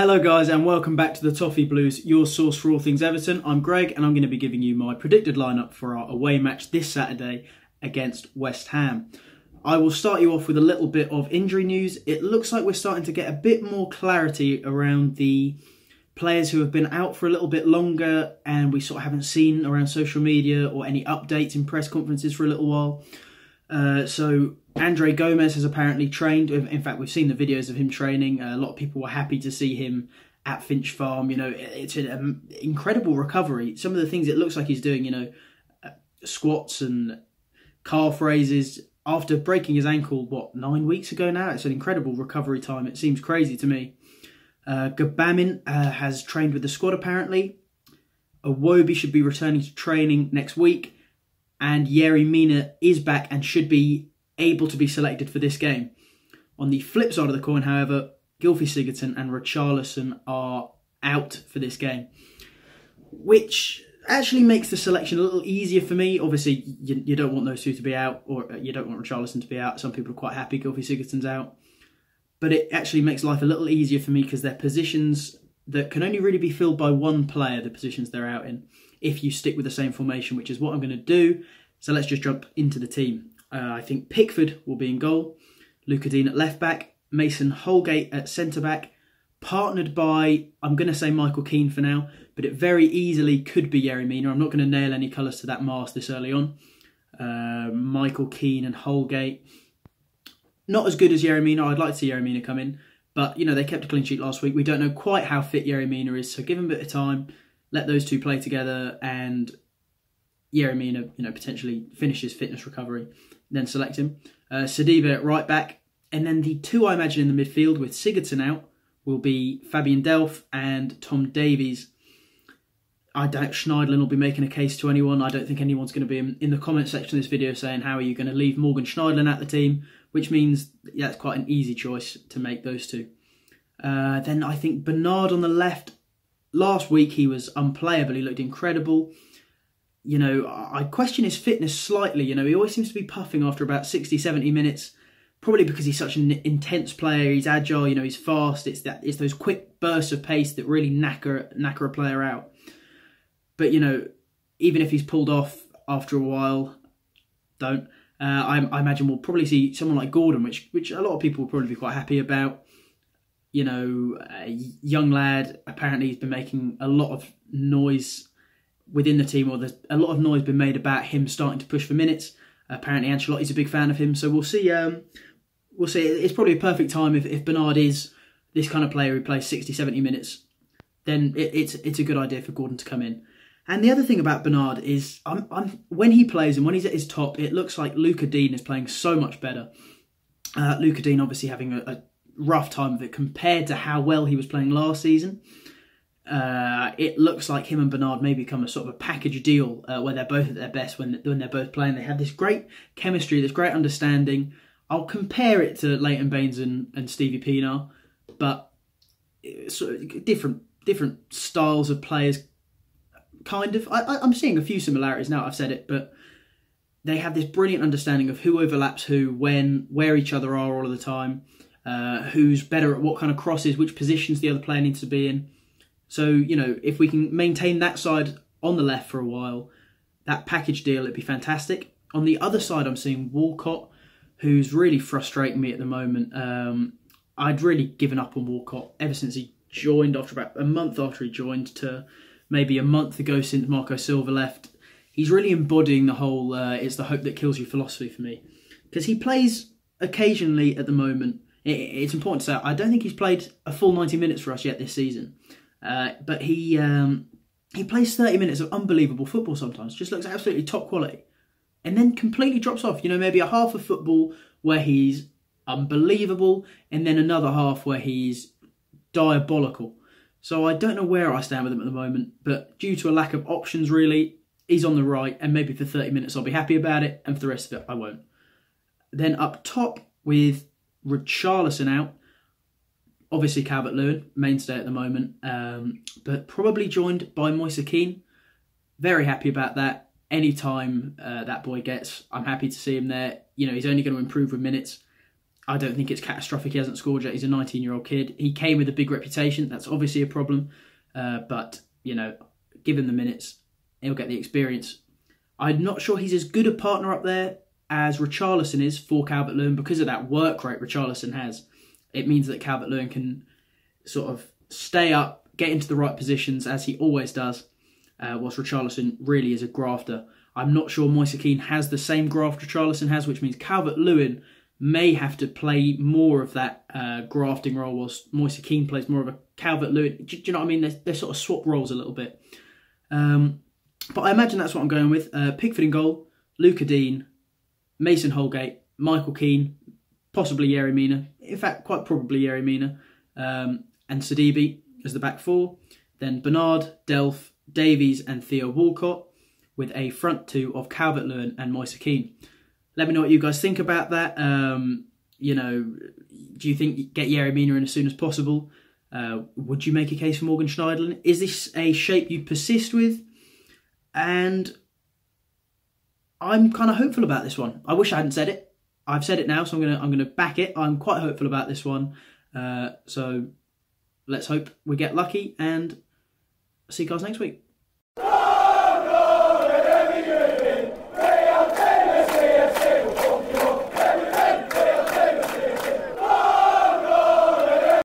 Hello guys and welcome back to the Toffee Blues, your source for all things Everton. I'm Greg and I'm going to be giving you my predicted lineup for our away match this Saturday against West Ham. I will start you off with a little bit of injury news. It looks like we're starting to get a bit more clarity around the players who have been out for a little bit longer and we sort of haven't seen around social media or any updates in press conferences for a little while. So Andre Gomez has apparently trained. In fact, we've seen the videos of him training. A lot of people were happy to see him at Finch Farm. You know, it's an incredible recovery. Some of the things it looks like he's doing, you know, squats and calf raises after breaking his ankle, 9 weeks ago now? It's an incredible recovery time. It seems crazy to me. Gabamin has trained with the squad apparently. Iwobi should be returning to training next week. And Yerry Mina is back and should be able to be selected for this game. On the flip side of the coin, however, Gylfi Sigurdsson and Richarlison are out for this game, which actually makes the selection a little easier for me. Obviously, you don't want those two to be out, or you don't want Richarlison to be out. Some people are quite happy Gylfi Sigurdsson's out. But it actually makes life a little easier for me because they're positions that can only really be filled by one player, the positions they're out in, if you stick with the same formation, which is what I'm going to do. So let's just jump into the team. I think Pickford will be in goal, Luca Dean at left back, Mason Holgate at centre back, partnered by, I'm going to say Michael Keane for now, but it very easily could be Yerry Mina. I'm not going to nail any colours to that mast this early on. Michael Keane and Holgate. Not as good as Yerry Mina. I'd like to see Yerry Mina come in, but you know, they kept a clean sheet last week. We don't know quite how fit Yerry Mina is, so give him a bit of time, let those two play together, and Yerry Mina, you know, potentially finish his fitness recovery, then select him. Sadiba at right back, and then the two I imagine in the midfield with Sigurdsson out will be Fabian Delph and Tom Davies. I doubt Schneiderlin will be making a case to anyone. I don't think anyone's going to be in the comment section of this video saying, how are you going to leave Morgan Schneiderlin at the team? Which means, yeah, it's quite an easy choice to make those two. Then I think Bernard on the left. Last week he was unplayable. He looked incredible. You know, I question his fitness slightly. You know, he always seems to be puffing after about 60, 70 minutes. Probably because he's such an intense player. He's agile, you know, he's fast. It's those quick bursts of pace that really knacker a player out. But, you know, even if he's pulled off after a while, I imagine we'll probably see someone like Gordon, which a lot of people will probably be quite happy about. You know, a young lad, apparently he's been making a lot of noise within the team, or there's a lot of noise been made about him starting to push for minutes. Apparently Ancelotti's a big fan of him, so we'll see. We'll see. It's probably a perfect time if Bernard is this kind of player who plays 60, 70 minutes, then it's a good idea for Gordon to come in. And the other thing about Bernard is when he plays and when he's at his top, it looks like Luca Dean is playing so much better. Luca Dean obviously having a rough time of it compared to how well he was playing last season. It looks like him and Bernard may become a sort of a package deal where they're both at their best when they're both playing. They have this great chemistry, this great understanding. I'll compare it to Leighton Baines and Stevie Pienaar, but sort of different styles of players. Kind of. I'm seeing a few similarities now I've said it, but they have this brilliant understanding of who overlaps who, when, where each other are all of the time, who's better at what kind of crosses, which positions the other player needs to be in. So, you know, if we can maintain that side on the left for a while, that package deal, it'd be fantastic. On the other side, I'm seeing Walcott, who's really frustrating me at the moment. I'd really given up on Walcott ever since he joined, after about a month after he joined, to maybe a month ago since Marco Silva left. He's really embodying the whole it's the hope that kills you philosophy for me. Because he plays occasionally at the moment. It's important to say, I don't think he's played a full 90 minutes for us yet this season. But he plays 30 minutes of unbelievable football sometimes. Just looks absolutely top quality. And then completely drops off. You know, maybe a half of football where he's unbelievable. And then another half where he's diabolical. So I don't know where I stand with him at the moment. But due to a lack of options, really, he's on the right. And maybe for 30 minutes I'll be happy about it. And for the rest of it, I won't. Then up top with Richarlison out. Obviously Calvert-Lewin, mainstay at the moment. But probably joined by Moise Keane. Very happy about that. Any time that boy gets, I'm happy to see him there. You know, he's only going to improve with minutes. I don't think it's catastrophic he hasn't scored yet. He's a 19-year-old kid. He came with a big reputation. That's obviously a problem. But, you know, give him the minutes. He'll get the experience. I'm not sure he's as good a partner up there as Richarlison is for Calvert-Lewin because of that work rate Richarlison has. It means that Calvert-Lewin can sort of stay up, get into the right positions as he always does, whilst Richarlison really is a grafter. I'm not sure Moise Kean has the same graft Richarlison has, which means Calvert-Lewin may have to play more of that grafting role, whilst Moise Kean plays more of a Calvert-Lewin. Do you know what I mean? They sort of swap roles a little bit. But I imagine that's what I'm going with. Pickford in goal, Luca Dean, Mason Holgate, Michael Keane, possibly Yerry Mina. In fact, quite probably Yerry Mina. And Sidibe as the back four. Then Bernard, Delph, Davies and Theo Walcott with a front two of Calvert-Lewin and Moise Kean. Let me know what you guys think about that. You know, do you think get Yerry Mina in as soon as possible? Would you make a case for Morgan Schneiderlin? Is this a shape you persist with? And I'm kind of hopeful about this one. I wish I hadn't said it. I've said it now, so I'm gonna back it. I'm quite hopeful about this one. So let's hope we get lucky, and see you guys next week.